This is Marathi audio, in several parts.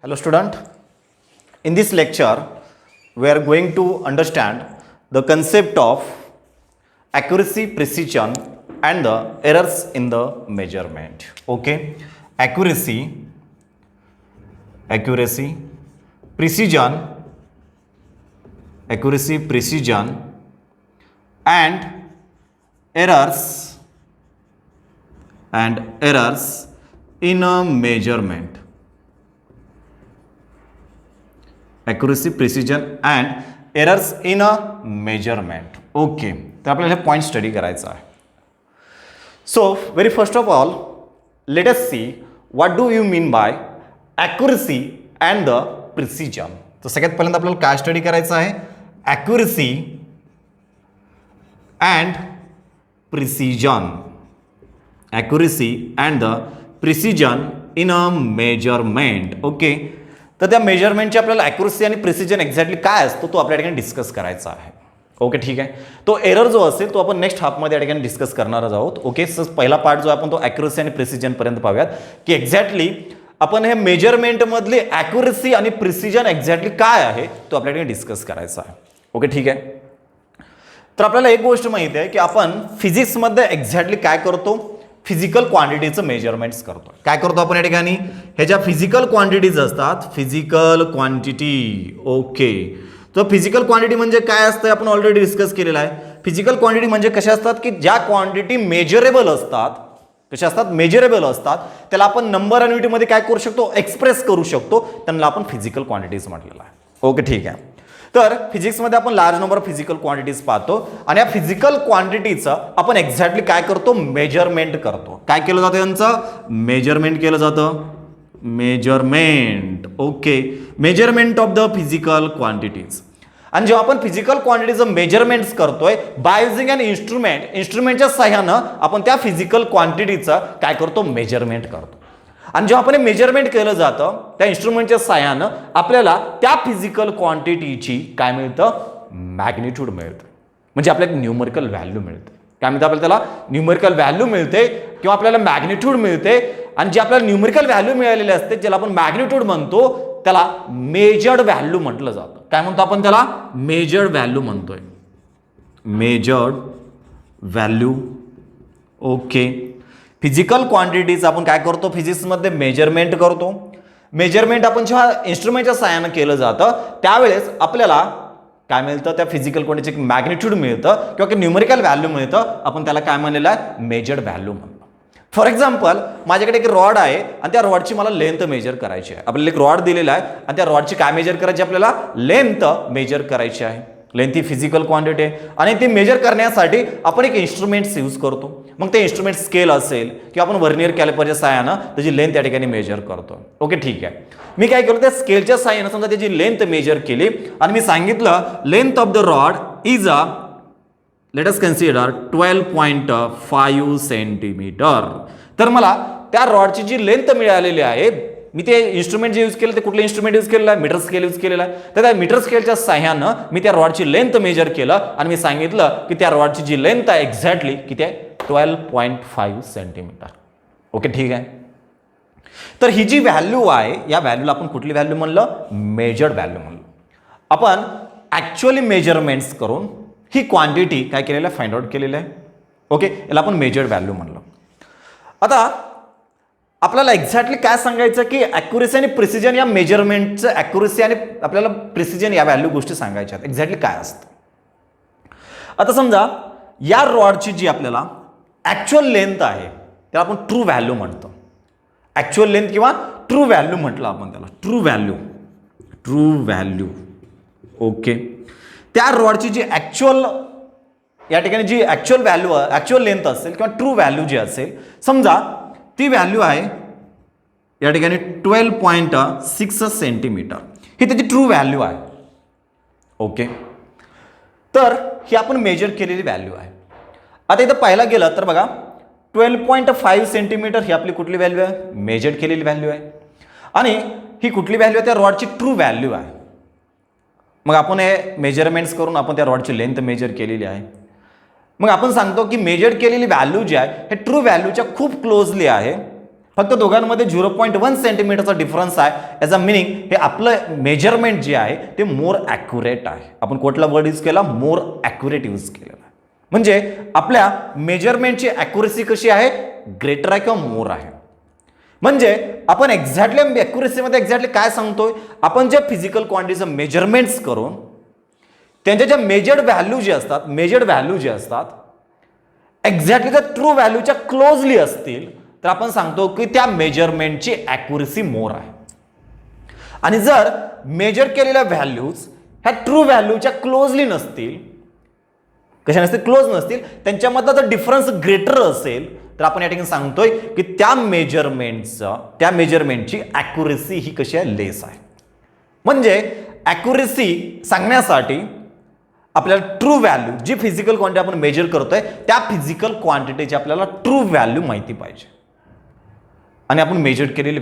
Hello student, in this lecture we are going to understand the concept of accuracy, precision and the errors in the measurement. Okay, accuracy, precision and errors in a measurement. Accuracy, precision and errors in a measurement. Okay, तर आपल्याला हे पॉइंट स्टडी करायचा आहे. So very first of all let us see what do you mean by accuracy and the precision. तर सगळ्यात पहिल्यांदा आपल्याला काय स्टडी करायचं आहे? Accuracy and precision. Accuracy and the precision in a measurement. Okay, तर त्या मेजरमेंटची आपल्याला ॲक्युरसी आणि प्रिसिजन एक्झॅक्टली काय असतो तो आपल्या ठिकाणी डिस्कस करायचा आहे. ओके, ठीक आहे. तो एरर जो असेल तो आपण नेक्स्ट हाफमध्ये या ठिकाणी डिस्कस करणारच आहोत. ओके, सो पहिला पार्ट जो आपण तो ॲक्युरसी आणि प्रिसिजनपर्यंत पाहूयात की एक्झॅक्टली आपण हे मेजरमेंटमधली ॲक्युरसी आणि प्रिसिजन एक्झॅक्टली काय आहे तो आपल्या ठिकाणी डिस्कस करायचा आहे. ओके, ठीक आहे. तर आपल्याला एक गोष्ट माहिती आहे की आपण फिजिक्समध्ये एक्झॅक्टली काय करतो? फिजिकल क्वांटिटीचं मेजरमेंट्स करतो. काय करतो आपण या ठिकाणी? हे ज्या फिजिकल क्वांटिटीज असतात, फिजिकल क्वांटिटी. ओके, तर फिजिकल क्वांटिटी म्हणजे काय असतं आपण ऑलरेडी डिस्कस केलेलं आहे. फिजिकल क्वांटिटी म्हणजे कशा असतात की ज्या क्वांटिटी मेजरेबल असतात. कशा असतात? मेजरेबल असतात. त्याला आपण नंबर आणि युनिटमध्ये काय करू शकतो? एक्सप्रेस करू शकतो. त्यांना आपण फिजिकल क्वांटिटीज म्हटलेलं आहे. ओके, ठीक आहे. तर फिजिक्समध्ये आपण large number of physical quantities पाहतो आणि या फिजिकल क्वांटिटीचं आपण एक्झॅक्टली काय करतो? मेजरमेंट करतो. काय केलं जातं? यांचं मेजरमेंट केलं जातं. Measurement. Okay, measurement of the physical quantities. आणि जेव्हा आपण फिजिकल क्वांटिटीचं मेजरमेंट्स करतोय बाय युझिंग अन इन्स्ट्रुमेंटच्या सहाय्यानं आपण त्या फिजिकल क्वांटिटीचं काय करतो? मेजरमेंट करतो. आणि जेव्हा आपण मेजरमेंट केलं जातं त्या इन्स्ट्रुमेंटच्या सहाय्यानं आपल्याला त्या फिजिकल क्वांटिटीची काय मिळतं? मॅग्निट्यूड मिळतं. म्हणजे आपल्याला न्यूमरिकल व्हॅल्यू मिळते. काय मिळतं? आपल्याला त्याला न्यूमरिकल व्हॅल्यू मिळते किंवा आपल्याला मॅग्निट्यूड मिळते. आणि जे आपल्याला न्यूमरिकल व्हॅल्यू मिळालेले असते ज्याला आपण मॅग्निट्यूड म्हणतो त्याला मेजर्ड व्हॅल्यू म्हटलं जातं. काय म्हणतो आपण त्याला? मेजर्ड व्हॅल्यू म्हणतोय. Measured value. Okay, physical quantities आपण काय करतो? फिजिक्समध्ये मेजरमेंट करतो. मेजरमेंट आपण जेव्हा इन्स्ट्रुमेंटच्या सहाय्यानं केलं जातं त्यावेळेस आपल्याला काय मिळतं? त्या फिजिकल क्वांटिटीची मॅग्निट्यूड मिळतं किंवा न्यूमरिकल व्हॅल्यू मिळतं. आपण त्याला काय म्हणलेलं आहे? मेजर्ड व्हॅल्यू म्हणतो. फॉर एक्झाम्पल माझ्याकडे एक रॉड आहे आणि त्या रॉडची मला लेंथ मेजर करायची आहे. आपल्याला एक रॉड दिलेला आहे आणि त्या रॉडची काय मेजर करायची? आपल्याला लेंथ मेजर करायची आहे. लेंथ ही फिजिकल क्वांटिटी आहे आणि ती मेजर करण्यासाठी आपण एक इन्स्ट्रुमेंट्स यूज करतो. मग ते इन्स्ट्रुमेंट स्केल असेल किंवा आपण व्हर्नियर कॅलिपरच्या सहाय्यानं त्याची लेंथ या ठिकाणी मेजर करतो. ओके, ठीक आहे. मी काय केलं? त्या स्केलच्या सहाय्यानं समजा त्याची लेंथ मेजर केली आणि मी सांगितलं length of the rod is a let us consider 12.5 centimetre. तर मला त्या रॉडची जी लेंथ मिळालेली आहे मी ते इन्स्ट्रुमेंट जे यूज केलं ते कुठलं इन्स्ट्रुमेंट यूज केलेलं आहे? मीटर स्केल यूज केलेला आहे. तर त्या मीटर स्केलच्या सहाय्यानं मी त्या रॉडची लेंथ मेजर केलं आणि मी सांगितलं की त्या रॉडची जी लेंथ आहे एक्झॅक्टली किती आहे? 12.5 सेंटीमीटर. ओके, ठीक आहे. तर ही जी व्हॅल्यू आहे या व्हॅल्यूला आपण कुठली व्हॅल्यू म्हणलं? मेजर्ड व्हॅल्यू म्हणलं. आपण ॲक्च्युअली मेजरमेंट्स करून ही क्वांटिटी काय केलेलं आहे? फाइंड आउट केलेलं आहे. ओके, याला आपण मेजर्ड व्हॅल्यू म्हणलं. आता आपल्याला एक्झॅक्टली काय सांगायचं की ॲक्युरेसी आणि प्रिसिजन या मेजरमेंटचं ॲक्युरेसी आणि आपल्याला प्रिसिजन या व्हॅल्यू गोष्टी सांगायच्या आहेत. एक्झॅक्टली काय असतं? आता समजा या रॉडची जी आपल्याला ॲक्च्युअल लेंथ आहे त्याला आपण ट्रू व्हॅल्यू म्हणतो. ॲक्च्युअल लेंथ किंवा ट्रू व्हॅल्यू म्हटलं आपण त्याला. True value. ओके, त्या रॉडची जी ॲक्च्युअल या ठिकाणी जी ॲक्च्युअल व्हॅल्यू ॲक्च्युअल लेंथ असेल किंवा ट्रू व्हॅल्यू जी असेल समजा ती व्हॅल्यू आहे या ठिकाणी 12.6 सेंटीमीटर. ही त्याची ट्रू व्हॅल्यू आहे. ओके, तर ही आपण मेजर केलेली व्हॅल्यू आहे. आता इथं पाहायला गेलं तर बघा 12.5 सेंटीमीटर ही आपली कुठली व्हॅल्यू आहे? मेजर केलेली व्हॅल्यू आहे. आणि ही कुठली व्हॅल्यू आहे? त्या रॉडची ट्रू व्हॅल्यू आहे. मग आपण हे मेजरमेंट्स करून आपण त्या रॉडची लेंथ मेजर केलेली आहे. मग आपण सांगतो की मेजर केलेली व्हॅल्यू जी आहे हे ट्रू व्हॅल्यूच्या खूप क्लोजली आहे फक्त दोघांमध्ये 0.1 सेंटीमीटरचा डिफरन्स आहे. याचा मिनिंग हे आपलं मेजरमेंट जे आहे ते मोर ॲक्युरेट आहे. आपण कुठला वर्ड यूज केला? मोर ॲक्युरेट यूज केलेला आहे. म्हणजे आपल्या मेजरमेंटची ॲक्युरेसी कशी आहे? ग्रेटर आहे किंवा मोर आहे. म्हणजे आपण एक्झॅक्टली ॲक्युरेसीमध्ये एक्झॅक्टली काय सांगतोय? आपण जे फिजिकल क्वांटिटीचं मेजरमेंट्स करून त्यांच्या ज्या मेजर्ड व्हॅल्यू जे असतात एक्झॅक्टली त्या ट्रू व्हॅल्यूच्या क्लोजली असतील तर आपण सांगतो की त्या मेजरमेंटची ॲक्युरेसी मोर आहे. आणि जर मेजर केलेल्या व्हॅल्यूज ह्या ट्रू व्हॅल्यूच्या क्लोजली नसतील, कशा नसतील? क्लोज नसतील, त्यांच्यामधला जर डिफरन्स ग्रेटर असेल तर आपण या ठिकाणी सांगतोय की त्या मेजरमेंटची ॲक्युरेसी ही कशी आहे? लेस आहे. म्हणजे ॲक्युरेसी सांगण्यासाठी आपल्याला ट्रू व्हॅल्यू जी फिजिकल क्वांटिटी आपण मेजर करतोय त्या फिजिकल क्वांटिटीची आपल्याला ट्रू व्हॅल्यू माहिती पाहिजे. आणि आपण मेजर केलेली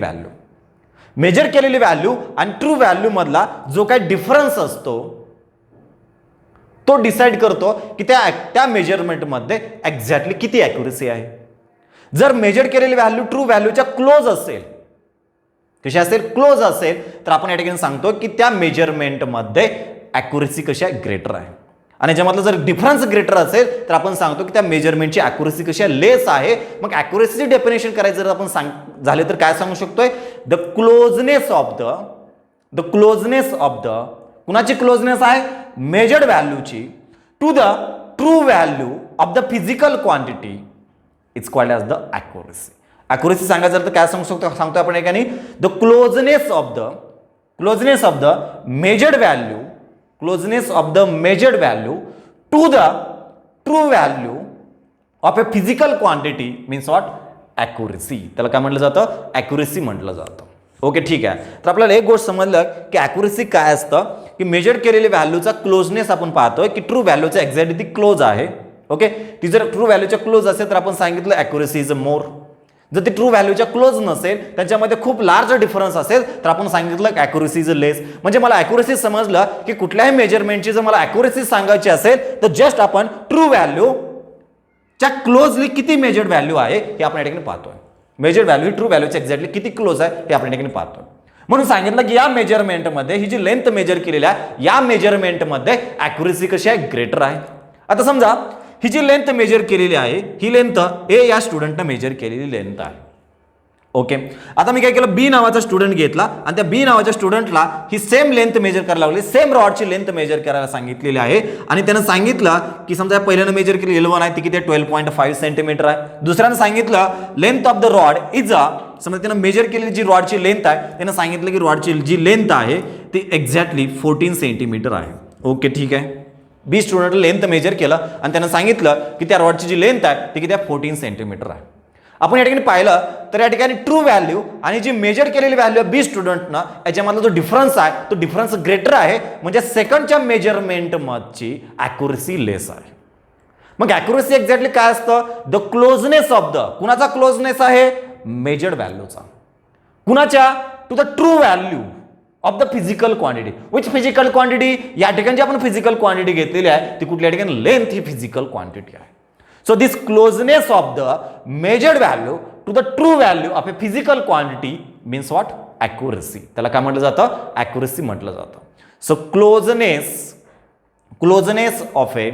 व्हॅल्यू आणि ट्रू व्हॅल्यू मधला जो काही डिफरन्स असतो तो डिसाइड करतो की त्या मेजरमेंटमध्ये एक्झॅक्टली किती ॲक्युरेसी आहे. जर मेजर केलेली व्हॅल्यू ट्रू व्हॅल्यूच्या क्लोज असेल, कशी असेल? क्लोज असेल, तर आपण या ठिकाणी सांगतो की त्या मेजरमेंटमध्ये ॲक्युरेसी कशी आहे? ग्रेटर आहे. आणि ज्यामधलं जर डिफरन्स ग्रेटर असेल तर आपण सांगतो की त्या मेजरमेंटची ॲक्युरेसी कशी आहे? लेस आहे. मग ॲक्युरेसीची डेफिनेशन करायचं जर आपण झाले तर काय सांगू शकतोय? द क्लोजनेस ऑफ द कुणाची क्लोजनेस आहे? मेजर्ड व्हॅल्यूची to the true value of the physical quantity it's called as the accuracy. Accuracy सांगायचं तर काय सांगतो आपण एकाने? The closeness of the measured value to the true value of a physical quantity means what? Accuracy. त्याला काय म्हटलं जातं? ॲक्युरेसी म्हटलं जातं. ओके, ठीक आहे. तर आपल्याला एक गोष्ट समजलं की ॲक्युरेसी काय असतं की मेजर केलेल्या व्हॅल्यूचा क्लोजनेस आपण पाहतोय की ट्रू व्हॅल्यूचा एक्झॅक्टली ती क्लोज आहे. ओके, ती जर ट्रू व्हॅल्यूच्या क्लोज असेल तर आपण सांगितलं ॲक्युरेसी इज मोर. जर ती ट्रू व्हॅल्यूच्या क्लोज नसेल, त्यांच्यामध्ये खूप लार्ज डिफरन्स असेल तर आपण सांगितलं ॲक्युरेसी इज लेस. म्हणजे मला ॲक्युरेसी समजलं की कुठल्याही मेजरमेंटची जर मला ॲक्युरेसी सांगायची असेल तर जस्ट आपण ट्रू व्हॅल्यूच्या क्लोजली किती मेजर्ड व्हॅल्यू आहे हे आपण या ठिकाणी पाहतोय. मेजर्ड व्हॅल्यू ट्रू व्हॅल्यूच्या एक्झॅक्टली किती क्लोज आहे हे आपण या ठिकाणी पाहतोय. म्हणून सांगितलं की या मेजरमेंटमध्ये ही जी लेंथ मेजर केलेली आहे या मेजरमेंटमध्ये ॲक्युरेसी कशी आहे? ग्रेटर आहे. आता समजा ही जी लेंथ मेजर केलेली आहे ही लेंथ ए या स्टुडंटनं मेजर केलेली लेंथ आहे. ओके, आता मी काय केलं? बी नावाचा स्टुडंट घेतला आणि त्या बी नावाच्या स्टुडंटला ही सेम लेंथ मेजर करायला लागली, सेम रॉडची लेंथ मेजर करायला सांगितलेली आहे. आणि त्यानं सांगितलं की समजा पहिल्यानं मेजर केली L1 आहे ती किती आहे? 12.5 सेंटीमीटर आहे. दुसऱ्यानं सांगितलं length of the rod is समजा त्यानं मेजर केलेली जी रॉडची लेंथ आहे त्यानं सांगितलं की रॉडची जी लेंथ आहे ती एक्झॅक्टली 14 सेंटीमीटर आहे. ओके, ठीक आहे. बी स्टुडंट लेंथ मेजर केलं आणि त्यानं सांगितलं की त्या रॉडची जी लेंथ आहे ती किती आहे? 14 सेंटीमीटर आहे. आपण या ठिकाणी पाहिलं तर या ठिकाणी ट्रू व्हॅल्यू आणि जी मेजर केलेली व्हॅल्यू बी स्टुडंटनं याच्यामधला जो डिफरन्स आहे तो डिफरन्स ग्रेटर आहे. म्हणजे सेकंडच्या मेजरमेंटमधची ॲक्युरेसी लेस आहे. मग ॲक्युरेसी एक्झॅक्टली काय असतं? द क्लोजनेस ऑफ द कुणाचा क्लोजनेस आहे? मेजर्ड व्हॅल्यूचा. कुणाच्या? To the true value of the physical quantity. Which physical quantity? या ठिकाणी आपण फिजिकल क्वांटिटी घेतलेली आहे ती कुठल्या ठिकाणी? लेंथ ही फिजिकल क्वांटिटी आहे. So this closeness of the measured value to the true value of a physical quantity means what? Accuracy. त्याला काय म्हटलं जातं? Accuracy म्हटलं जातं. So closeness of a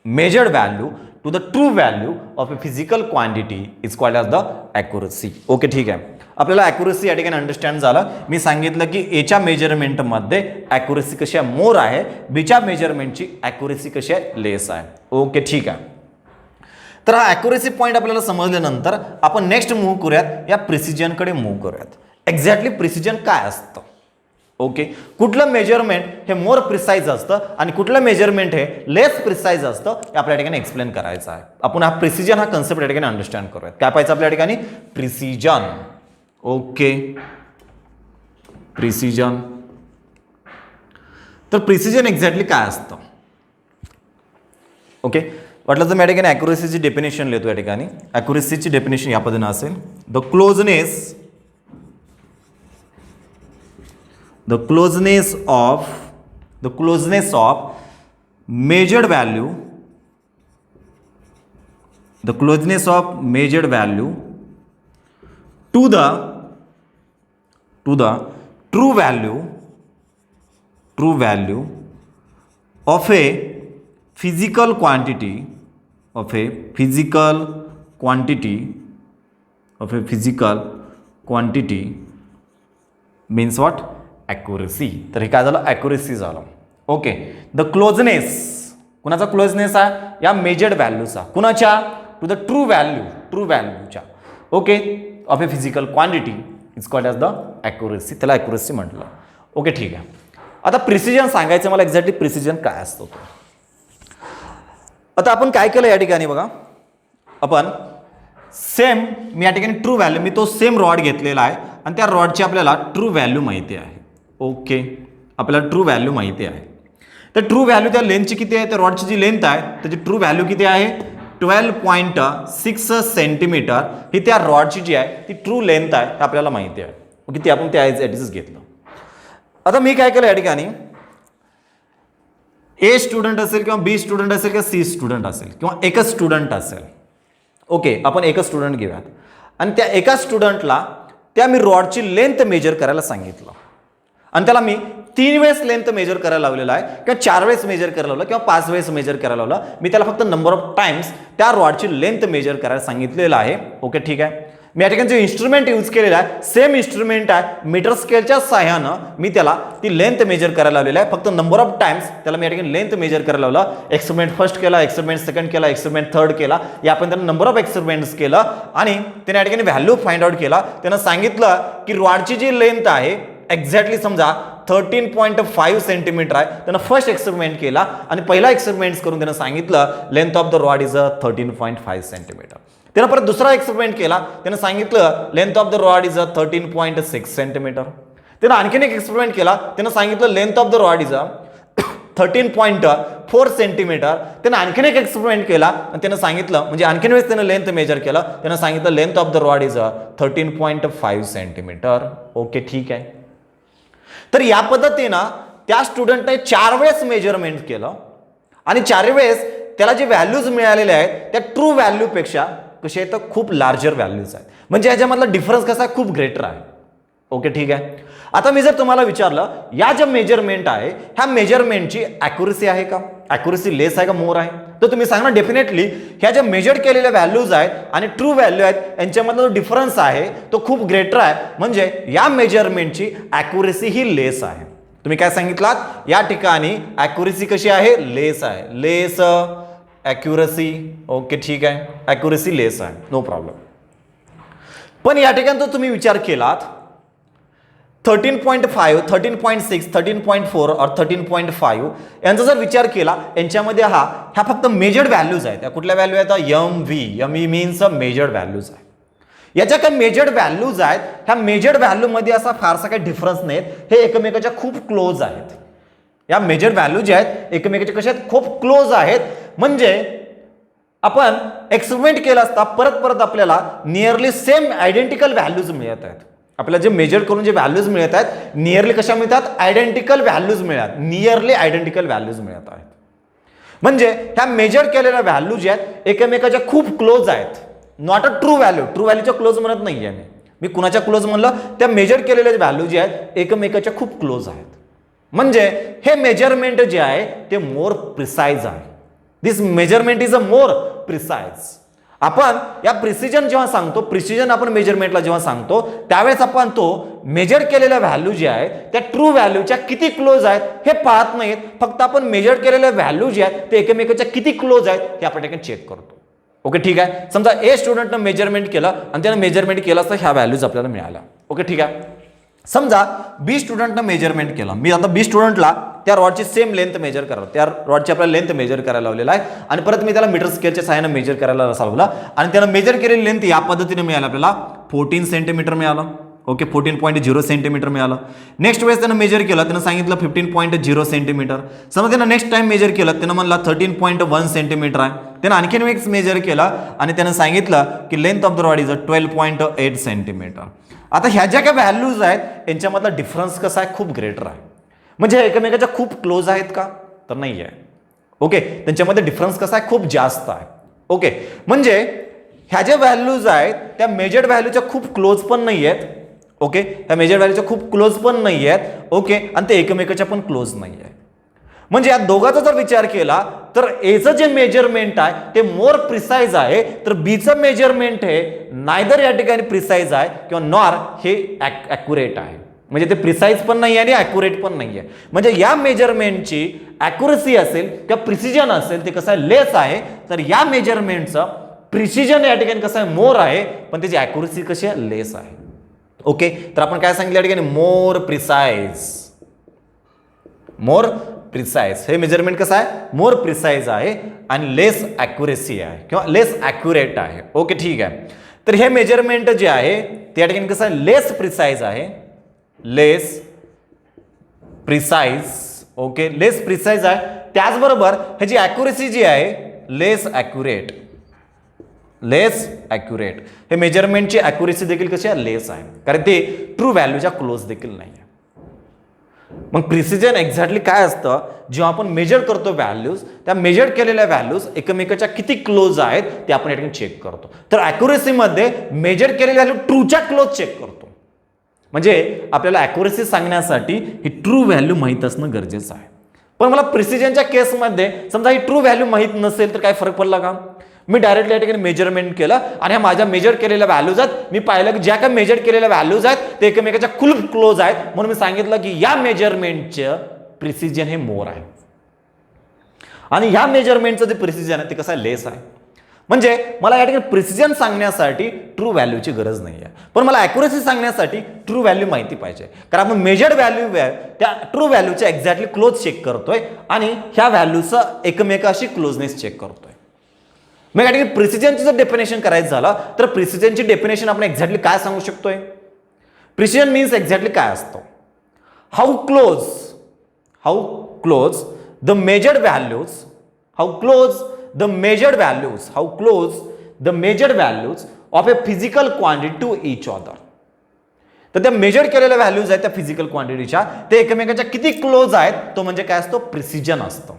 measured value to the true value of a physical quantity is called as the accuracy. Okay, ठीक आहे. आपल्याला ॲक्युरेसी या ठिकाणी अंडरस्टँड झालं. मी सांगितलं की एच्या मेजरमेंटमध्ये ॲक्युरेसी कशी आहे? मोर आहे. बीच्या मेजरमेंटची ॲक्युरेसी कशी आहे? लेस आहे. ओके, ठीक आहे. तर हा ॲक्युरेसी पॉईंट आपल्याला समजल्यानंतर आपण नेक्स्ट मूव्ह करूयात या प्रिसिजनकडे मूव्ह करूयात. एक्झॅक्टली प्रिसिजन काय असतं? ओके, कुठलं मेजरमेंट हे मोर प्रिसाइज असतं आणि कुठलं मेजरमेंट हे लेस प्रिसाइज असतं हे आपल्या ठिकाणी एक्सप्लेन करायचं आहे. आपण हा प्रिसिजन हा कन्सेप्ट या ठिकाणी अंडरस्टँड करूयात. काय पाहिजे आपल्या ठिकाणी? प्रिसिजन. Okay, precision. तर प्रिसिजन एक्झॅक्टली काय असतं? ओके, वाटलं तर मी या ठिकाणी ॲक्युरेसीची डेफिनेशन लिहितो. या ठिकाणी ॲक्युरेसीची डेफिनेशन या पद्धतीने असेल. The closeness of measured value to the true value of a physical quantity means what accuracy. तर हे काय झालं ॲक्युरेसी झालं. ओके द क्लोजनेस कुणाचा क्लोजनेस आहे या मेजर्ड व्हॅल्यूचा कुणाच्या टू द ट्रू व्हॅल्यूच्या okay of a physical quantity it's called as the accuracy. त्याला ॲक्युरेसी म्हटलं. ओके ठीक आहे. आता प्रिसिजन सांगायचं मला एक्झॅक्टली प्रिसिजन काय असतो. आता आपण काय केलं या ठिकाणी बघा आपण सेम मी या ठिकाणी ट्रू व्हॅल्यू मी तो सेम रॉड घेतलेला आहे आणि त्या रॉडची आपल्याला ट्रू व्हॅल्यू माहिती आहे. ओके आपल्याला ट्रू व्हॅल्यू माहिती आहे. तर ट्रू व्हॅल्यू त्या लेंथची किती आहे त्या रॉडची जी लेंथ आहे त्याची ट्रू व्हॅल्यू किती आहे 12.6 सेंटीमीटर ही त्या रॉडची जी आहे ती ट्रू लेंथ आहे हे आपल्याला माहिती आहे. ओके ती आपण त्या ॲडजस्ट घेतलं. आता मी काय केलं या ठिकाणी ए स्टुडंट असेल किंवा बी स्टुडंट असेल किंवा सी स्टुडंट असेल किंवा एकच स्टुडंट असेल. ओके आपण एकच स्टुडंट घेऊयात आणि त्या एका स्टुडंटला त्या मी रॉडची लेंथ मेजर करायला सांगितलं आणि त्याला मी 3 वेळेस लेंथ मेजर करायला लावलेला आहे किंवा 4 वेळेस मेजर करायला लावलं किंवा 5 वेळेस मेजर करायला लावलं. मी त्याला फक्त नंबर ऑफ टाइम्स त्या रॉडची लेंथ मेजर करायला सांगितलेलं आहे. ओके ठीक आहे. मी या ठिकाणी जे इन्स्ट्रुमेंट यूज केलेलं आहे सेम इन्स्ट्रुमेंट आहे मीटर स्केलच्या सहाय्यानं मी त्याला ती लेंथ मेजर करायला लावलेलं आहे. फक्त नंबर ऑफ टाइम्स त्याला मी या ठिकाणी लेंथ मेजर करायला लावलं. एक्सपेरिमेंट फर्स्ट केला एक्सपेरिमेंट सेकंड केला एक्सपेरिमेंट थर्ड केला या आपण त्यानं नंबर ऑफ एक्सपेरिमेंट्स केलं आणि त्याने या ठिकाणी व्हॅल्यू फाइंड आउट केला. त्यानं सांगितलं की रॉडची जी लेंथ आहे एक्झॅक्टली समजा 13.5 सेंटीमीटर आहे. त्यानं फर्स्ट एक्सपेरिमेंट केला आणि पहिला एक्सपेरिमेंट करून त्यानं सांगितलं length of the rod is 13.5 centimetre. त्यानं परत दुसरा एक्सपेरिमेंट केला त्यानं सांगितलं length of the rod is 13.6 centimetre. त्यानं आणखीन एक एक्सपेरिमेंट केला त्यानं सांगितलं length of the rod is 13.4 centimetre. त्यानं आणखीन एक एक्सपेरिमेंट केला आणि त्यानं सांगितलं म्हणजे आणखीन वेळेस त्यानं लेंथ मेजर केलं त्यानं सांगितलं length of the rod is 13.5 centimetre. Okay ठीक आहे. तर या पद्धतीनं त्या स्टुडंटने 4 वेळेस मेजरमेंट केलं आणि 4 वेळेस त्याला जे व्हॅल्यूज मिळालेले आहेत त्या ट्रू व्हॅल्यूपेक्षा कसे आहेत तर खूप लार्जर व्हॅल्यूज आहेत. म्हणजे याच्यामधला डिफरन्स कसा आहे खूप ग्रेटर आहे. ओके ठीक आहे. आता मी जर तुम्हाला विचारलं या ज्या मेजरमेंट आहे ह्या मेजरमेंटची ॲक्युरेसी आहे का ॲक्युरेसी लेस आहे का मोर आहे तर तुम्ही सांगा डेफिनेटली ह्या ज्या मेजर केलेल्या व्हॅल्यूज आहेत आणि ट्रू व्हॅल्यू आहेत यांच्यामधला जो डिफरन्स आहे तो खूप ग्रेटर आहे. म्हणजे या मेजरमेंटची ॲक्युरेसी ही लेस आहे. तुम्ही काय सांगितलात या ठिकाणी ॲक्युरेसी कशी आहे लेस आहे. लेस ॲक्युरेसी. ओके ठीक आहे. ॲक्युरेसी लेस आहे नो प्रॉब्लेम. पण या ठिकाणी जर तुम्ही विचार केलात 13.5 13.6 13.4 और 13.5 यांचा जर विचार केला यांच्यामध्ये ह्या फक्त मेजर्ड व्हॅल्यूज आहेत. कुठल्या व्हॅल्यू आहेत एम मीन्स मेजर्ड व्हॅल्यूज आहे. याच्या काही मेजर्ड व्हॅल्यूज आहेत ह्या मेजर्ड व्हॅल्यू मध्ये असा फारसा काही डिफरन्स नाहीत. हे एकमेकाच्या खूप क्लोज आहेत. या मेजर्ड व्हॅल्यू ज्या आहेत एकमेकाच्या कशा आहेत खूप क्लोज आहेत. म्हणजे आपण एक्सपेरिमेंट केला असता परत आपल्याला नियरली सेम आयडेंटिकल व्हॅल्यूज मिळत आहेत. आपल्याला जे मेजर करून जे व्हॅल्यूज मिळत आहेत नियरली कशा मिळतात आयडेंटिकल व्हॅल्यूज मिळतात. नियरली आयडेंटिकल व्हॅल्यूज मिळत आहेत. म्हणजे ह्या मेजर केलेल्या व्हॅल्यू ज्या आहेत एकमेकाच्या खूप क्लोज आहेत. नॉट अ ट्रू व्हॅल्यूच्या क्लोज म्हणत नाहीये मी कुणाच्या क्लोज म्हणलं त्या मेजर केलेल्या व्हॅल्यू ज्या आहेत एकमेकाच्या खूप क्लोज आहेत. म्हणजे हे मेजरमेंट जे आहे ते मोर प्रिसाइज आहे. This measurement is a more precise. आपण या प्रिसिजन जेव्हा सांगतो प्रिसिजन आपण मेजरमेंटला जेव्हा सांगतो त्यावेळेस आपण तो मेजर केलेल्या व्हॅल्यू जे आहेत त्या ट्रू व्हॅल्यूच्या किती क्लोज आहेत हे पाहत नाहीत. फक्त आपण मेजर केलेल्या व्हॅल्यू जे आहेत ते एकमेकाच्या किती क्लोज आहेत हे आपण ठिकाणी चेक करतो. ओके ठीक आहे. समजा ए स्टुडंटनं मेजरमेंट केलं आणि त्यानं मेजरमेंट केलं असतं ह्या व्हॅल्यूज आपल्याला मिळाल्या. ओके ठीक आहे. समजा बी स्टुडंटनं मेजरमेंट केलं मी आता बी स्टुडंटला त्या रॉडची सेम लेंथ मेजर करा त्या रॉडची आपल्याला लेंथ मेजर करायला लावलेला आहे आणि परत मी त्याला मीटर स्केलच्या सहाय्याने मेजर करायला लावला आणि त्यानं मेजर केलेली लेंथ या पद्धतीने मिळालं आपल्याला 14 सेंटीमीटर मिळालं. ओके 14.0 सेंटीमीटर मिळालं. नेक्स्ट वेळेस त्यानं मेजर केलं त्यानं सांगितलं 15.0 सेंटीमीटर. समजा त्यानं नेक्स्ट टाइम मेजर केलं त्यानं म्हणला 13.1 सेंटीमीटर आहे. त्यानं आणखीन वेळेस मेजर केलं आणि त्यानं सांगितलं की length of the rod is 12.8 centimetre. आता ह्या ज्या काय व्हॅल्यूज आहेत यांच्यामधला डिफरन्स कसा आहे खूप ग्रेटर आहे. म्हणजे एकमेकाच्या खूप क्लोज आहेत का तर नाही आहे. ओके त्यांच्यामध्ये डिफरन्स कसा आहे खूप जास्त आहे. ओके म्हणजे ह्या ज्या व्हॅल्यूज आहेत त्या मेजर्ड व्हॅल्यूच्या खूप क्लोज पण नाही आहेत. ओके, ह्या मेजर्ड व्हॅल्यूच्या खूप क्लोज पण नाही आहेत. ओके, आणि ते एकमेकाच्या पण क्लोज नाही आहे. म्हणजे या दोघांचा जर विचार केला तर एचं जे मेजरमेंट आहे ते मोर प्रिसाइज आहे, तर बीचं मेजरमेंट हे नायदर या ठिकाणी प्रिसाइज आहे किंवा नॉर हे ॲक्युरेट आहे. म्हणजे ते प्रिसाइज पण नाही आहे आणि ॲक्युरेट पण नाही आहे. म्हणजे या मेजरमेंटची ॲक्युरेसी असेल किंवा प्रिसिजन असेल ते कसं आहे, लेस आहे. तर या मेजरमेंटचं प्रिसिजन या ठिकाणी कसं आहे, मोर आहे, पण त्याची ॲक्युरेसी कशी आहे, लेस आहे. ओके, तर आपण काय सांगितलं या ठिकाणी, मोर प्रिसाइज. मोर प्रिसाइज हे मेजरमेंट कसं आहे, मोर प्रिसाइज आहे आणि लेस ॲक्युरेसी आहे किंवा लेस ॲक्युरेट आहे. ओके, ठीक आहे. तर हे मेजरमेंट जे आहे ते या ठिकाणी कसं आहे, लेस प्रिसाइज आहे. लेस प्रिसाइज. ओके, लेस प्रिसाइज आहे. त्याचबरोबर ह्याची ॲक्युरेसी जी आहे लेस ॲक्युरेट. लेस ॲक्युरेट हे मेजरमेंटची ॲक्युरेसी देखील कशी आहे, लेस आहे, कारण ते ट्रू व्हॅल्यूच्या क्लोज देखील नाही आहे. मग प्रिसिजन एक्झॅक्टली काय असतं, जेव्हा आपण मेजर करतो व्हॅल्यूज, त्या मेजर केलेल्या व्हॅल्यूज एकमेकाच्या किती क्लोज आहेत ते आपण या ठिकाणी चेक करतो. तर ॲक्युरेसीमध्ये मेजर केलेली व्हॅल्यू ट्रूच्या क्लोज चेक करतो. म्हणजे आपल्याला ॲक्युरेसी सांगण्यासाठी ही ट्रू व्हॅल्यू माहीत असणं गरजेचं आहे. पण मला प्रिसिजनच्या केसमध्ये समजा ही ट्रू व्हॅल्यू माहीत नसेल तर काय फरक पडला का, मी डायरेक्टली या ठिकाणी मेजरमेंट केलं आणि ह्या माझ्या मेजर केलेल्या व्हॅल्यूज आहेत, मी पाहिलं की ज्या काही मेजर केलेल्या व्हॅल्यूज आहेत ते एकमेकाच्या खूप क्लोज आहेत, म्हणून मी सांगितलं की या मेजरमेंटचं प्रिसिजन हे मोर आहे आणि ह्या मेजरमेंटचं जे प्रिसिजन आहे ते कसं आहे, लेस आहे. म्हणजे मला या ठिकाणी प्रिसिजन सांगण्यासाठी ट्रू व्हॅल्यूची गरज नाही आहे, पण मला ॲक्युरेसी सांगण्यासाठी ट्रू व्हॅल्यू माहिती पाहिजे, कारण आपण मेजर्ड व्हॅल्यू त्या ट्रू व्हॅल्यूच्या एक्झॅक्टली क्लोज चेक करतोय आणि ह्या व्हॅल्यूचं एकमेकाशी क्लोजनेस चेक करतोय. मग या ठिकाणी प्रिसिजनची जर डेफिनेशन करायचं झालं तर प्रिसिजनची डेफिनेशन आपण एक्झॅक्टली काय सांगू शकतोय. प्रिसिजन मीन्स एक्झॅक्टली काय असतं, how close the measured values, how close the measured values of a physical quantity to each other. तर त्या मेजर केलेल्या व्हॅल्यूज आहेत त्या फिजिकल क्वांटिटीच्या ते एकमेकाच्या किती क्लोज आहेत तो म्हणजे काय असतो, प्रिसिजन असतं.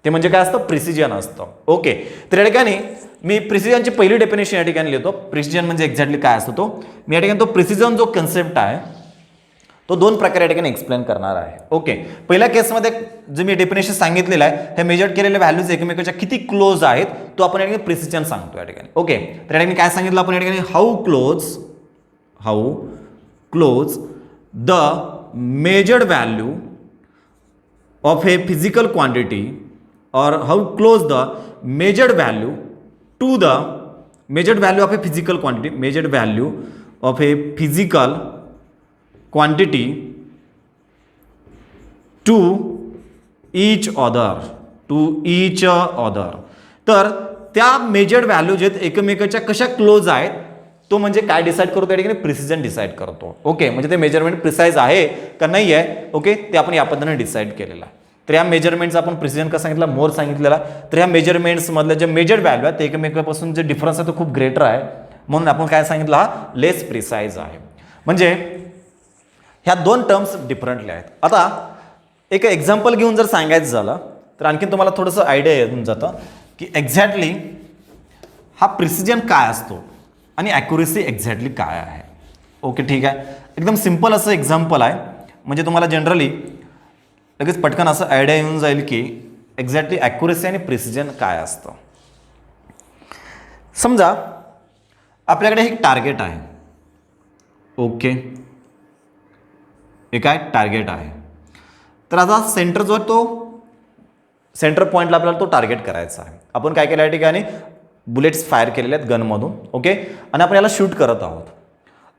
ते म्हणजे काय असतं, प्रिसिजन असतं. ओके, तर या ठिकाणी मी प्रिसिजनची पहिली डेफिनेशन या ठिकाणी लिहितो. प्रिसिजन म्हणजे एक्झॅक्टली काय असतो तो, मी या ठिकाणी तो प्रिसिजन जो कन्सेप्ट आहे तो दोन प्रकारे या ठिकाणी एक्सप्लेन करणार आहे. ओके, पहिल्या केसमध्ये जे मी डेफिनेशन सांगितलेलं आहे हे मेजर केलेले व्हॅल्यूज एकमेकाच्या किती क्लोज आहेत तो आपण या ठिकाणी प्रिसिजन सांगतो या ठिकाणी. ओके, तर या ठिकाणी काय सांगितलं आपण या ठिकाणी, how close the measured value of a physical quantity or how close the measured value to the measured value of a physical quantity, measured value of a physical quantity to each other. तर त्या मेजर्ड व्हॅल्यूज आहेत एकमेकाच्या कशा क्लोज आहेत तो म्हणजे काय डिसाईड करतो या ठिकाणी, प्रिसिजन डिसाईड करतो. ओके, म्हणजे ते मेजरमेंट प्रिसाइज आहे का नाही आहे, ओके, ते आपण या पद्धतीने डिसाईड केलेलं आहे. तर या मेजरमेंटचा आपण प्रिसिजन कसं सांगितलं, मोर सांगितलेला. तर ह्या मेजरमेंट्समधल्या जे मेजर्ड व्हॅल्यू आहेत ते एकमेकापासून जे डिफरन्स आहे तो खूप ग्रेटर आहे, म्हणून आपण काय सांगितलं, हा लेस प्रिसाइज आहे. म्हणजे ह्या दोन टर्म्स डिफरंटली आहेत. आता एक एक्झाम्पल घेऊन जर सांगायचं झालं तर आणखीन तुम्हाला थोडंसं आयडिया येऊन जातं की एक्झॅक्टली हा प्रिसिजन काय असतो आणि ॲक्युरेसी एक्झॅक्टली काय आहे. ओके, ठीक आहे, एकदम सिम्पल असं एक्झाम्पल आहे, म्हणजे तुम्हाला जनरली लगेच पटकन असं आयडिया येऊन जाईल की एक्झॅक्टली ॲक्युरेसी आणि प्रिसिजन काय असतं. समजा आपल्याकडे एक टार्गेट आहे. ओके, हे काय टार्गेट आहे, तर आता सेंटर जो आहे तो सेंटर पॉईंटला आपल्याला तो टार्गेट करायचा आहे. आपण काय केलं या ठिकाणी, बुलेट्स फायर केलेले आहेत गनमधून. ओके, आणि आपण याला शूट करत आहोत.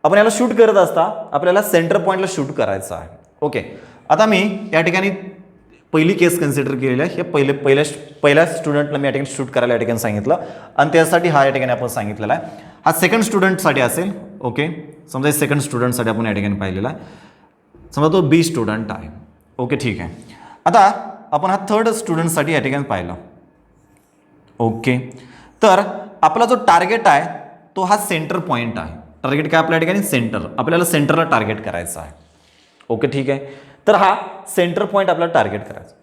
आपण याला शूट करत असता आपल्याला सेंटर पॉईंटला शूट करायचं आहे. ओके, आता मी या ठिकाणी पहिली केस कन्सिडर केलेली आहे. हे पहिल्या स्टुडंटला मी या ठिकाणी शूट करायला या ठिकाणी सांगितलं आणि त्यासाठी हा या ठिकाणी आपण सांगितलेला आहे. हा सेकंड स्टुडंटसाठी असेल. ओके, समजा सेकंड स्टुडंटसाठी आपण या ठिकाणी पाहिलेला आहे. समजा तो बी स्टुडंट आहे. ओके, ठीक आहे. आता आपण हा थर्ड स्टुडंटसाठी या ठिकाणी पाहिला. ओके, तर आपला जो टार्गेट आहे तो हा सेंटर पॉईंट आहे. टार्गेट काय आपल्या ठिकाणी, सेंटर. आपल्याला सेंटरला टार्गेट करायचं आहे. ओके, ठीक आहे. तर हा सेंटर पॉईंट आपल्याला टार्गेट करायचा.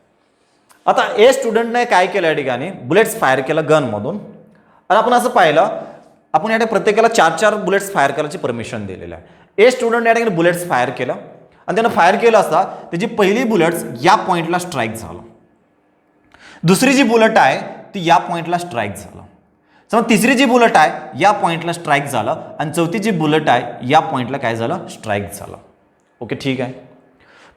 आता ए स्टुडंटने काय केलं या ठिकाणी, बुलेट्स फायर केलं गनमधून आणि आपण असं पाहिलं आपण या ठिकाणी प्रत्येकाला 4-4 बुलेट्स फायर करायची परमिशन दिलेलं आहे. ए स्टुडंट या ठिकाणी बुलेट्स फायर केलं आणि त्यानं फायर केलं असता त्याची पहिली बुलेट्स या पॉईंटला स्ट्राईक झालं, दुसरी जी बुलेट आहे ती या पॉईंटला स्ट्राईक झालं, समजा तिसरी जी बुलेट आहे या पॉईंटला स्ट्राईक झालं आणि चौथी जी बुलेट आहे या पॉईंटला काय झालं, स्ट्राईक झालं. ओके ठीक आहे.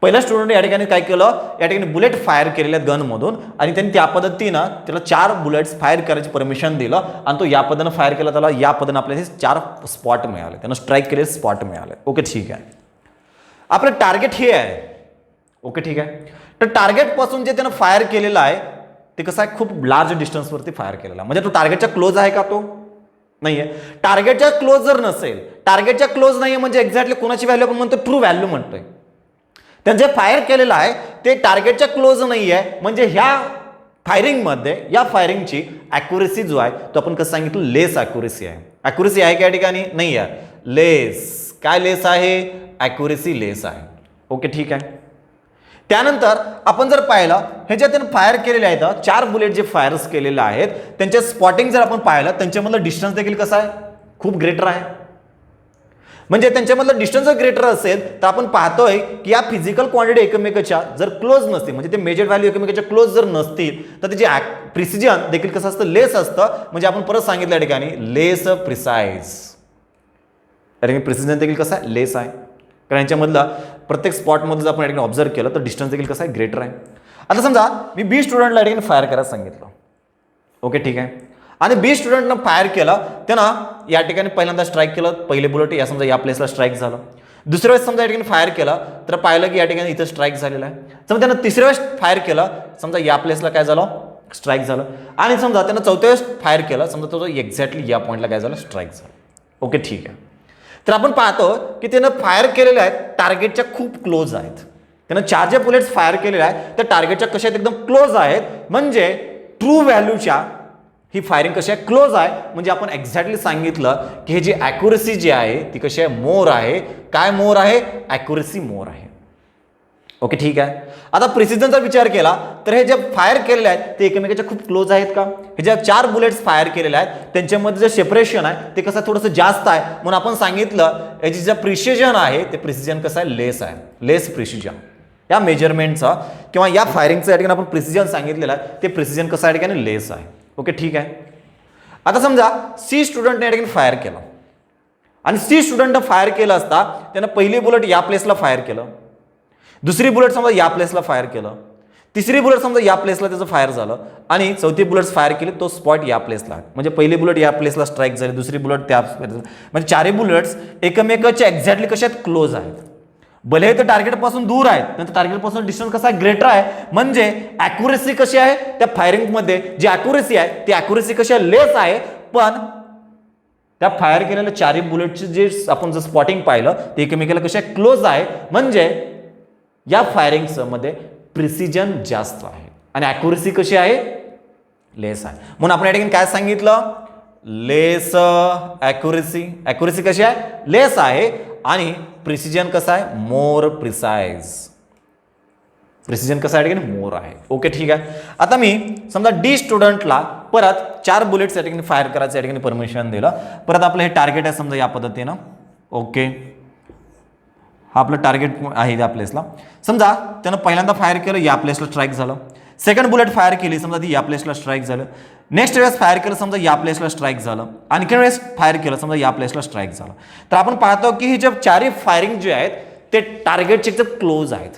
पहिला स्टुडंट या ठिकाणी काय केलं, या ठिकाणी बुलेट फायर केलेल्या गनमधून आणि त्यांनी त्या पद्धतीनं त्याला 4 बुलेट्स फायर करायची परमिशन दिलं आणि तो या पद्धतीनं फायर केला, त्याला या पद्धतीनं आपल्याला 4 स्पॉट मिळाले, त्यानं स्ट्राईक केलेले स्पॉट मिळाले. ओके ठीक आहे. आपलं टार्गेट हे आहे. ओके ठीक आहे. तर टार्गेट पासून जे त्यानं फायर केलेलं आहे ते कसं आहे, खूप लार्ज डिस्टन्सवरती फायर केलेला, म्हणजे तो टार्गेटच्या क्लोज आहे का, तो नाहीये. टार्गेटच्या क्लोज जर नसेल, टार्गेटच्या क्लोज नाहीये म्हणजे एक्झॅक्टली कोणाची व्हॅल्यू आपण म्हणतो, ट्रू व्हॅल्यू म्हणतोय. त्यांनी जे फायर केलेलं आहे ते टार्गेटच्या क्लोज नाही आहे, म्हणजे ह्या फायरिंगमध्ये या फायरिंगची ॲक्युरेसी जो आहे तो आपण कसं सांगितलं, लेस ॲक्युरेसी आहे. ॲक्युरेसी आहे का या ठिकाणी, नाही आहे, लेस. काय लेस आहे, ॲक्युरेसी लेस आहे. ओके ठीक आहे. त्यानंतर आपण जर पाहिलं ह्याच्यात त्यानं फायर केलेले आहेत 4 बुलेट जे फायर्स केलेले आहेत त्यांचे स्पॉटिंग जर आपण पाहिलं त्यांच्यामधलं डिस्टन्स देखील कसं आहे, खूप ग्रेटर आहे. म्हणजे त्यांच्यामधलं डिस्टन्स जर ग्रेटर असेल तर आपण पाहतोय की या फिजिकल क्वांटिटी एकमेकाच्या जर क्लोज नसतील, म्हणजे ते मेजर व्हॅल्यू एकमेकाच्या क्लोज जर नसतील तर त्याची प्रिसिजन देखील कसं असतं, लेस असतं. म्हणजे आपण परत सांगितलं या ठिकाणी लेस प्रिसाइज, प्रिसिजन देखील कसं आहे, लेस आहे. कारण यांच्यामधला प्रत्येक स्पॉटमधलं जर आपण या ठिकाणी ऑब्झर्व केलं तर डिस्टन्स देखील कसं आहे, ग्रेटर आहे. आता समजा मी बी स्टुडंटला या ठिकाणी फायर करायला सांगितलं. ओके ठीक आहे. आणि बी स्टुडंटनं फायर केलं, त्यानं या ठिकाणी पहिल्यांदा स्ट्राईक केलं, पहिले बुलेट या समजा या प्लेसला स्ट्राईक झालं. दुसऱ्या वेळेस समजा या ठिकाणी फायर केलं तर पाहिलं की या ठिकाणी इथं स्ट्राईक झालेला आहे. समजा त्यानं तिसऱ्या वेळेस फायर केलं, समजा या प्लेसला काय झालं, स्ट्राईक झालं. आणि समजा त्यानं चौथ्या वेळेस फायर केलं, समजा तो एक्झॅक्टली या पॉईंटला काय झालं, स्ट्राईक झालं. ओके ठीक आहे. तर आपण पाहतो की त्यानं फायर केलेले आहेत टार्गेटच्या खूप क्लोज आहेत. त्यानं 4 जे बुलेट्स फायर केलेले आहेत त्या टार्गेटच्या कशा आहेत, एकदम क्लोज आहेत. म्हणजे ट्रू व्हॅल्यूच्या ही फायरिंग कशी आहे, क्लोज आहे. म्हणजे आपण एक्झॅक्टली सांगितलं की हे जी ॲक्युरेसी जी आहे ती कशी आहे, मोर आहे. काय मोर आहे, ॲक्युरेसी मोर आहे. ओके ठीक आहे. आता प्रिसिजनचा विचार केला तर हे जे फायर केलेले आहेत ते एकमेकाच्या खूप क्लोज आहेत का, हे ज्या 4 बुलेट्स फायर केलेले आहेत त्यांच्यामध्ये जे सेपरेशन आहे ते कसं थोडंसं जास्त आहे. म्हणून आपण सांगितलं याची जे प्रिसिजन आहे ते प्रिसिजन कसं आहे, लेस आहे, लेस प्रिसिजन. या मेजरमेंटचं किंवा या फायरिंगचं या ठिकाणी आपण प्रिसिजन सांगितलेलं आहे ते प्रिसिजन कसं या ठिकाणी लेस आहे. ओके ठीक आहे. आता समजा सी स्टुडंटने या ठिकाणी फायर केलं आणि सी स्टुडंटनं फायर केलं असता त्यानं पहिली बुलेट या प्लेसला फायर केलं, दुसरी बुलेट समजा या प्लेसला फायर केलं, तिसरी बुलेट समजा या प्लेसला त्याचं फायर झालं आणि चौथी बुलेट्स फायर केली, तो स्पॉट या प्लेसला. म्हणजे पहिली बुलेट या प्लेसला स्ट्राईक झाली, दुसरी बुलेट त्या, म्हणजे 4 बुलेट्स एकमेकाच्या एक्झॅक्टली कशा आहेत, क्लोज आहेत. भले तर टार्गेटपासून दूर आहेत, नंतर टार्गेटपासून डिस्टन्स कसा आहे, ग्रेटर आहे. म्हणजे ॲक्युरेसी कशी आहे त्या फायरिंगमध्ये, जी ॲक्युरेसी आहे ती ॲक्युरेसी कशी आहे, लेस आहे. पण त्या फायर केलेल्या 4 बुलेटचे जे आपण जर स्पॉटिंग पाहिलं ते एकमेकाला कशा क्लोज आहे. म्हणजे या फायरिंगमध्ये प्रिसिजन जास्त आहे आणि ॲक्युरेसी कशी आहे, लेस आहे. म्हणून आपण या ठिकाणी काय सांगितलं, लेस ॲक्युरेसी. ॲक्युरेसी कशी आहे, लेस आहे आणि प्रिसिजन कसं आहे, मोर प्रिसाइज. प्रिसिजन कसं आहे, मोर आहे. ओके ठीक आहे. आता मी समजा डी स्टुडंटला परत 4 बुलेट्स या ठिकाणी फायर करायचं या ठिकाणी परमिशन दिलं. परत आपलं हे टार्गेट आहे समजा या पद्धतीनं. ओके, हा आपलं टार्गेट आहे या प्लेसला. समजा त्यानं पहिल्यांदा फायर केलं, या प्लेसला स्ट्राईक झालं. सेकंड बुलेट फायर केली, समजा ती या प्लेसला स्ट्राईक झालं. नेक्स्ट वेळेस फायर केलं, समजा या प्लेसला स्ट्राईक झालं. आणखी वेळेस फायर केलं, समजा या प्लेसला स्ट्राईक झालं. तर आपण पाहतो की हे जे 4 फायरिंग जे आहेत ते टार्गेटचे एकदम क्लोज आहेत.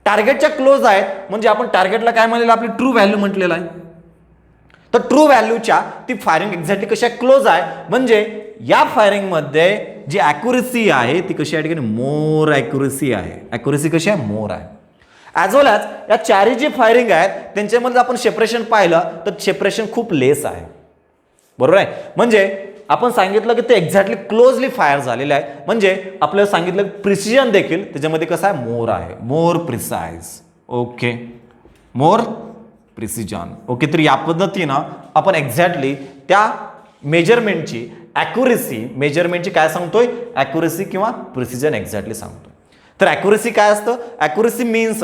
टार्गेटच्या क्लोज आहेत म्हणजे आपण टार्गेटला काय म्हणलेलं, आपली ट्रू व्हॅल्यू म्हटलेलं आहे. तर ट्रू व्हॅल्यूच्या ती फायरिंग एक्झॅक्टली कशा क्लोज आहे. म्हणजे या फायरिंगमध्ये जी ॲक्युरेसी आहे ती कशी आहे, मोर ॲक्युरेसी आहे. ॲक्युरेसी कशी आहे, मोर आहे. ॲज वेल ॲज या 4 जी फायरिंग आहेत त्यांच्यामध्ये आपण सेपरेशन पाहिलं तर सेपरेशन खूप लेस आहे. बरोबर आहे. म्हणजे आपण सांगितलं की ते एक्झॅक्टली क्लोजली फायर झालेलं आहे. म्हणजे आपल्याला सांगितलं प्रिसिजन देखील त्याच्यामध्ये कसं आहे, मोर आहे, मोर प्रिसाइज. ओके, मोर प्रिसिजन. ओके, तर या पद्धतीनं आपण एक्झॅक्टली त्या मेजरमेंटची ॲक्युरेसी, मेजरमेंटची काय सांगतोय, ॲक्युरेसी किंवा प्रिसिजन एक्झॅक्टली सांगतोय. तर ॲक्युरेसी काय असतं, accuracy means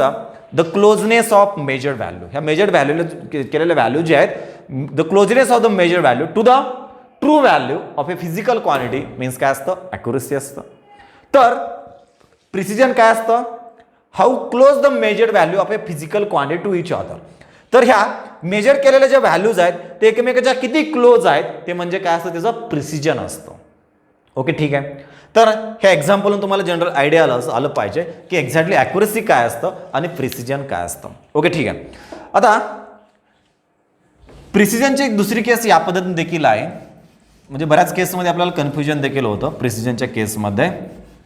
the closeness of measured value. ह्या मेजर्ड व्हॅल्यूला केलेल्या व्हॅल्यू जे आहेत, the closeness of the measured value to the true value of a physical quantity means काय असतं, ॲक्युरसी असतं. तर प्रिसिजन काय असतं, how close the measured value of a physical quantity to each other. तर ह्या मेजर केलेल्या ज्या व्हॅल्यूज आहेत ते एकमेकाच्या किती क्लोज आहेत ते म्हणजे काय असतं, त्याचं प्रिसिजन असतं. ओके, ठीक आहे. तर ह्या एक्झाम्पलून तुम्हाला जनरल आयडिया आलं पाहिजे की एक्झॅक्टली ॲक्युरसी काय असतं आणि प्रिसिजन काय असतं. ओके, ठीक आहे. आता प्रिसिजनची एक दुसरी केस या पद्धतीने देखील आहे, म्हणजे बऱ्याच केसमध्ये आपल्याला कन्फ्युजन देखील होतं प्रिसिजनच्या केसमध्ये.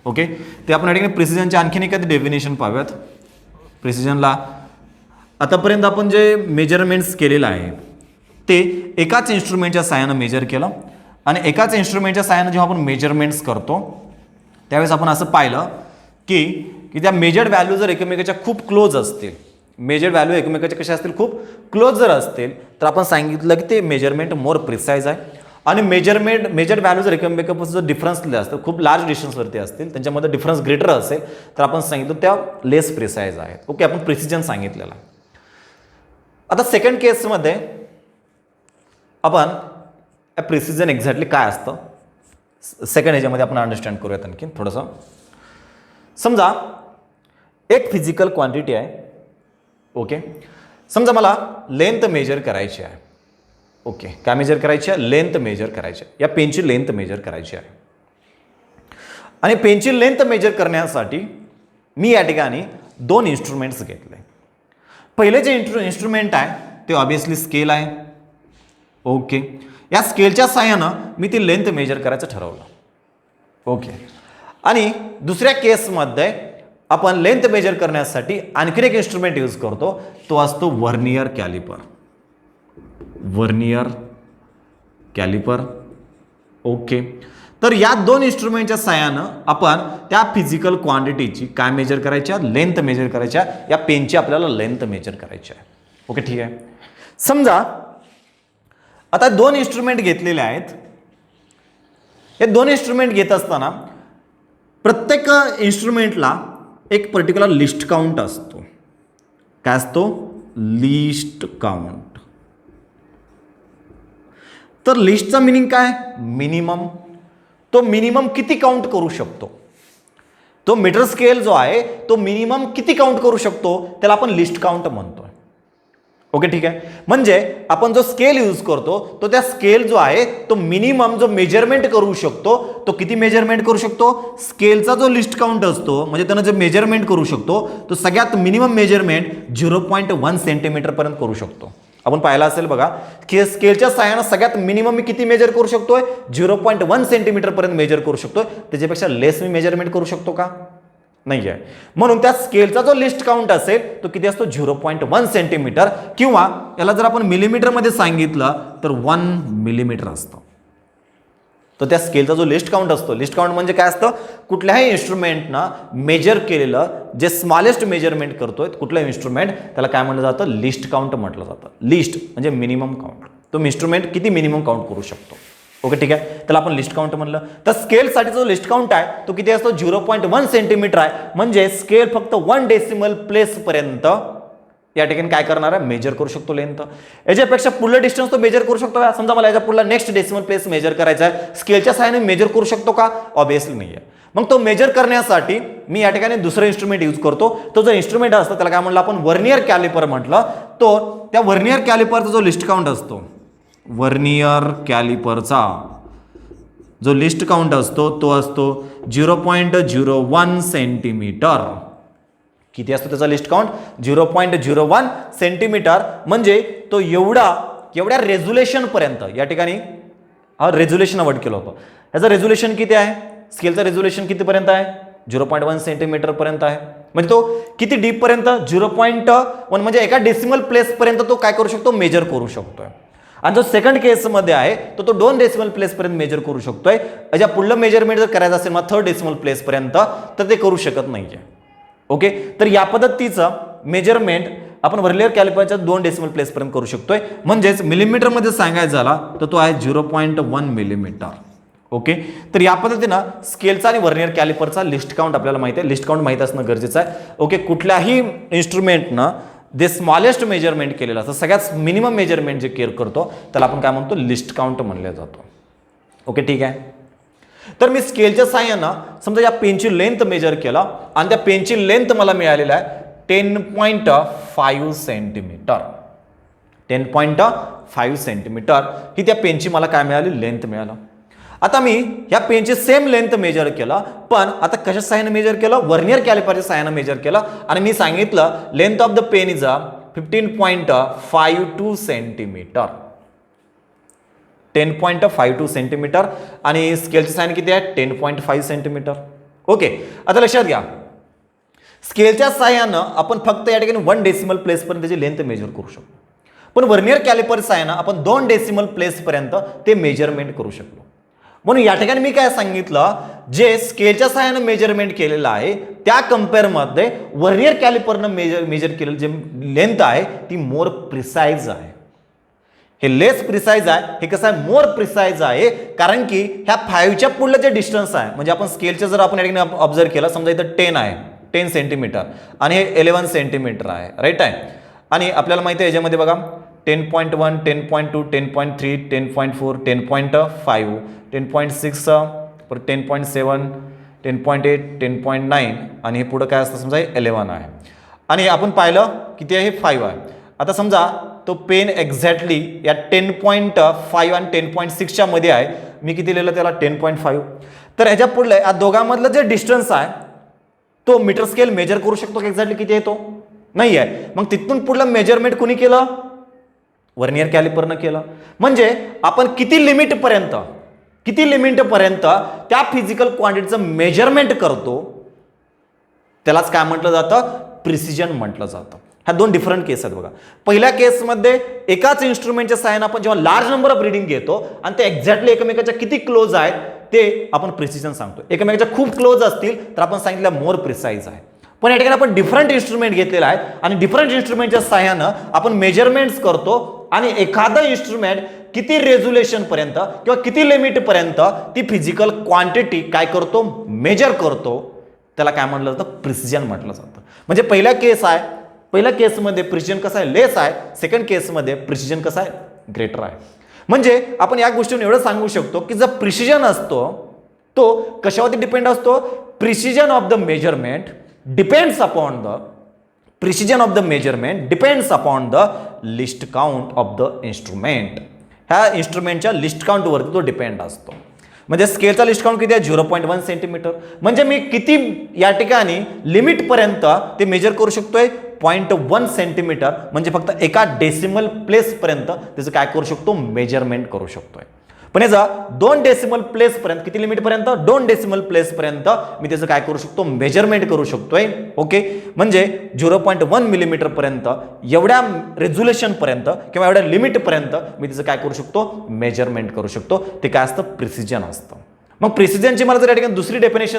ओके, ते आपण या ठिकाणी प्रिसिजनच्या आणखीन एखादी डेफिनेशन पाहूयात. प्रिसिजनला आतापर्यंत आपण जे मेजरमेंट्स केलेलं आहे ते एकाच इन्स्ट्रुमेंटच्या साहाय्यानं मेजर केलं आणि एकाच इन्स्ट्रुमेंटच्या साहाय्यानं जेव्हा आपण मेजरमेंट्स करतो त्यावेळेस आपण असं पाहिलं की त्या मेजर्ड व्हॅल्यू जर एकमेकाच्या खूप क्लोज असतील, मेजर्ड व्हॅल्यू एकमेकाच्या कशा असतील, खूप क्लोज जर असतील तर आपण सांगितलं की ते मेजरमेंट मोर प्रिसाईज आहे. आणि मेजर्ड व्हॅल्यू जर एकमेकापासून जर डिफरन्स असतं, खूप लार्ज डिस्टन्सवरती असतील, त्यांच्यामध्ये डिफरन्स ग्रेटर असेल तर आपण सांगितलं त्या लेस प्रिसाईज आहेत. ओके, आपण प्रिसिजन सांगितलेलं आहे. आता सेकंड केसमध्ये आपण प्रिसिजन एक्झॅक्टली काय असतं सेकंड ह्याच्यामध्ये आपण अंडरस्टँड करूयात आणखी थोडंसं. समजा एक फिजिकल क्वांटिटी आहे. ओके, समजा मला लेंथ मेजर करायची आहे. ओके, काय मेजर करायची आहे, लेंथ मेजर करायची आहे, या पेनची लेंथ मेजर करायची आहे. आणि पेनची लेंथ मेजर करण्यासाठी मी या ठिकाणी दोन इन्स्ट्रुमेंट्स घेतले. पहिले जे इन्स्ट्रुमेंट आहे ते ऑब्विसली स्केल आहे. ओके, या स्केलच्या साहाय्यानं मी ती लेंथ मेजर करायचं ठरवलं. ओके, आणि दुसऱ्या केसमध्ये आपण लेंथ मेजर करण्यासाठी आणखीन एक इन्स्ट्रुमेंट यूज करतो, तो असतो vernier calliper. Vernier calliper. Okay, तर या दोन इन्स्ट्रुमेंटच्या साहाय्यानं आपण त्या फिजिकल क्वांटिटीची काय मेजर करायच्या, लेंथ मेजर करायच्या. या पेनची आपल्याला लेंथ मेजर करायची आहे. ओके, ठीक आहे. समजा आता दोन इन्स्ट्रुमेंट घेतलेले आहेत. हे दोन इन्स्ट्रुमेंट घेत असताना प्रत्येक इन्स्ट्रुमेंटला एक पर्टिक्युलर लिस्ट काउंट असतो. काय असतो, लिस्ट काउंट. तर लिस्टचा मिनिंग काय, मिनिमम. तो मिनिमम किती काउंट करू शकतो, तो मीटर स्केल जो आहे तो मिनिमम किती काउंट करू शकतो त्याला आपण लिस्ट काउंट म्हणतोय. ओके, ठीक आहे. म्हणजे आपण जो स्केल यूज करतो तो त्या स्केल जो आहे तो मिनिमम जो मेजरमेंट करू शकतो तो किती मेजरमेंट करू शकतो, स्केलचा जो लिस्ट काउंट असतो म्हणजे त्यानं जे मेजरमेंट करू शकतो तो सगळ्यात मिनिमम मेजरमेंट 0.1 सेंटीमीटर पर्यंत करू शकतो. आपण पाहिलं असेल बघा की स्केलच्या साहाय्यानं सगळ्यात मिनिमम मी किती मेजर करू शकतोय, 0.1 सेंटीमीटर पर्यंत मेजर करू शकतोय. त्याच्यापेक्षा लेस मी मेजरमेंट करू शकतो का, नाही आहे. म्हणून त्या स्केलचा जो लिस्ट काउंट असेल तो किती असतो, 0.1 सेंटीमीटर, किंवा याला जर आपण मिलीमीटरमध्ये सांगितलं तर 1 मिलीमीटर असतं. तर त्या स्केलचा जो लिस्ट काउंट असतो, लिस्ट काउंट म्हणजे काय असतं, कुठल्याही इन्स्ट्रुमेंटनं मेजर केलेलं जे स्मॉलेस्ट मेजरमेंट करतोय कुठलं इन्स्ट्रुमेंट त्याला काय म्हटलं जातं, लिस्ट काउंट म्हटलं जातं. लिस्ट म्हणजे मिनिमम काउंट, तो इन्स्ट्रुमेंट किती मिनिमम काउंट करू शकतो. ओके, ठीक आहे. त्याला आपण लिस्ट काउंट म्हणलं. तर स्केलसाठी जो लिस्ट काउंट आहे तो किती असतो, 0.1 सेंटीमीटर आहे. म्हणजे स्केल फक्त 1 डेसिमल प्लेस पर्यंत या ठिकाणी काय करणार आहे, मेजर करू शकतो लेंथ. याच्यापेक्षा पुढलं डिस्टन्स तो मेजर करू शकतो का, समजा मला याच्या पुढला नेक्स्ट डेसिमल प्लेस मेजर करायचा आहे, स्केलच्या सहाय्याने मेजर करू शकतो का, ऑब्विसली नाही आहे. मग तो मेजर करण्यासाठी मी या ठिकाणी दुसरं इन्स्ट्रुमेंट यूज करतो. तो जो इन्स्ट्रुमेंट असतो त्याला काय म्हणलं आपण, व्हर्नियर कॅलिपर म्हटलं. तो त्या व्हर्नियर कॅलिपरचा जो लिस्ट काउंट असतो, व्हर्नियर कॅलिपरचा जो लिस्ट काउंट असतो तो असतो 0.01 सेंटीमीटर. किती असतो त्याचा लिस्ट काउंट, 0.01 सेंटीमीटर. म्हणजे तो एवढ्या रेझोल्युशन पर्यंत, या ठिकाणी हा रेझोल्युशन वर्ड केलं होतं, याचं रेझोल्युशन किती आहे, स्केलचं रेझोल्युशन कितीपर्यंत आहे, 0.1 सेंटीमीटर पर्यंत आहे. म्हणजे तो किती डीप पर्यंत, 0.1 म्हणजे एका डेसिमल प्लेस पर्यंत तो काय करू शकतो, मेजर करू शकतोय. आणि जो सेकंड केसमध्ये आहे तो 2 डेसिमल प्लेस पर्यंत मेजर करू शकतोय. याच्या पुढलं मेजरमेंट जर करायचं असेल मग 3rd डेसिमल प्लेस पर्यंत तर ते करू शकत नाहीये. ओके, तर या पद्धतीचं मेजरमेंट आपण व्हर्नियर कॅलिपरच्या 2 डेसिमल प्लेस पर्यंत करू शकतोय. म्हणजेच मिलीमीटरमध्ये सांगायचं झाला तर तो आहे 0.1 मिलीमीटर. ओके, तर या पद्धतीनं स्केलचा आणि व्हर्नियर कॅलिपरचा लिस्ट काउंट आपल्याला माहिती आहे, लिस्ट काउंट माहित असणं गरजेचं आहे. ओके, कुठल्याही इन्स्ट्रुमेंटनं जे स्मॉलेस्ट मेजरमेंट केलेलं असतं, सगळ्यात मिनिमम मेजरमेंट जे केअर करतो त्याला आपण काय म्हणतो, लिस्ट काउंट म्हणलं जातो. ओके, ठीक आहे. तर मी स्केलच्या साहाय्यानं समजा या पेनची लेंथ मेजर केला आणि त्या पेनची लेंथ मला मिळालेला आहे 10.5 सेंटीमीटर. 10.5 सेंटीमीटर ही त्या पेनची मला काय मिळाली, लेंथ मिळालं. आता मी ह्या पेनची सेम लेंथ मेजर केला, पण आता कशा साहाय्याने मेजर केलं, वर्नियर कॅलिपरच्या साहाय्याने मेजर केलं आणि मी सांगितलं length of the pen is 15.52 centimetre. 10.52 centimetre आणि स्केलची साहाय्याने किती आहे, 10.5 सेंटीमीटर. ओके, आता लक्षात घ्या, स्केलच्या साहाय्यानं आपण फक्त या ठिकाणी 1 डेसिमल प्लेसपर्यंत त्याची लेंथ मेजर करू शकतो, पण वर्नियर कॅलिपर साहाय्यानं आपण 2 डेसिमल प्लेसपर्यंत ते मेजरमेंट करू शकलो. म्हणून या ठिकाणी मी काय सांगितलं, जे स्केलच्या साहाय्यानं मेजरमेंट केलेलं आहे त्या कम्पेअरमध्ये वर्नियर कॅलिपरनं मेजर केलेलं जे लेंथ आहे ती मोर प्रिसाइज आहे. हे लेस प्रिसाइज आहे, हे कसं आहे, मोर प्रिसाइज आहे, कारण की ह्या 5च्या पुढलं जे डिस्टन्स आहे, म्हणजे आपण स्केलचं जर आपण या ठिकाणी ऑब्झर्व केलं, समजा इथं 10 आहे, 10 सेंटीमीटर आणि हे 11 सेंटीमीटर आहे, राईट आहे. आणि आपल्याला माहिती आहे याच्यामध्ये बघा 10.1, 10.2, 10.3, 10.4, 10.5, 10.6, 10.7, 10.8, 10.9 आणि हे पुढं काय असतं समजा हे 11 आहे. आणि आपण पाहिलं किती आहे, हे 5 आहे. आता समजा तो पेन एक्झॅक्टली या 10.5 आणि 10.6च्या मध्ये आहे, मी किती लिहिलं त्याला 10.5. तर ह्याच्या पुढलं या दोघांमधलं जे डिस्टन्स आहे तो मीटर स्केल मेजर करू शकतो की एक्झॅक्टली किती आहे, तो नाही आहे. मग तिथून पुढलं मेजरमेंट कुणी केलं, वर्नियर कॅलिपरनं केलं. म्हणजे आपण किती लिमिटपर्यंत त्या फिजिकल क्वांटिटीचं मेजरमेंट करतो त्यालाच काय म्हटलं जातं, प्रिसिजन म्हटलं जातं. ह्या 2 डिफरंट केस आहेत बघा. पहिल्या केसमध्ये एकाच इन्स्ट्रुमेंटच्या साहाय्याने आपण जेव्हा लार्ज नंबर ऑफ रिडिंग घेतो आणि ते एक्झॅक्टली एकमेकाच्या किती क्लोज आहेत ते आपण प्रिसिजन सांगतो. एकमेकाच्या खूप क्लोज असतील तर आपण सांगितलं मोर प्रिसाइज आहे. पण या ठिकाणी आपण डिफरंट इन्स्ट्रुमेंट घेतलेला आहे आणि डिफरंट इन्स्ट्रुमेंटच्या साहाय्यानं आपण मेजरमेंट्स करतो आणि एखादं इन्स्ट्रुमेंट किती रेझोल्युशन पर्यंत किंवा किती लिमिट पर्यंत ती फिजिकल क्वांटिटी काय करतो, मेजर करतो, त्याला काय म्हटलं जातं, प्रिसिजन म्हटलं जातं. म्हणजे पहिल्या केसमध्ये प्रिसिजन कसं आहे, लेस आहे. सेकंड केसमध्ये प्रिसिजन कसं आहे, ग्रेटर आहे. म्हणजे आपण या गोष्टीवर एवढं सांगू शकतो की जर प्रिसिजन असतो तो कशावरती डिपेंड असतो, precision of the measurement depends upon the list count of the instrument. ह्या इन्स्ट्रुमेंटच्या लिस्ट काउंटवरती तो डिपेंड असतो. म्हणजे स्केलचा लिस्ट काउंट किती आहे, 0.1 सेंटीमीटर. म्हणजे मी किती या ठिकाणी लिमिटपर्यंत ते मेजर करू शकतोय, 0.1 सेंटीमीटर. म्हणजे फक्त एका डेसिमल प्लेसपर्यंत त्याचं काय करू शकतो, मेजरमेंट करू शकतोय. पण याचा 2 डेसिमल प्लेसपर्यंत किती लिमिटपर्यंत, 2 डेसिमल प्लेसपर्यंत मी त्याचं काय करू शकतो, मेजरमेंट करू शकतोय. ओके, म्हणजे 0.1 मिलीमीटर पर्यंत एवढ्या रेझोल्युशन पर्यंत किंवा एवढ्या लिमिटपर्यंत मी त्याचं काय करू शकतो, मेजरमेंट करू शकतो. ते काय असतं, प्रिसिजन असतं. मग प्रिसिजनची मला जर या ठिकाणी दुसरी डेफिनेशन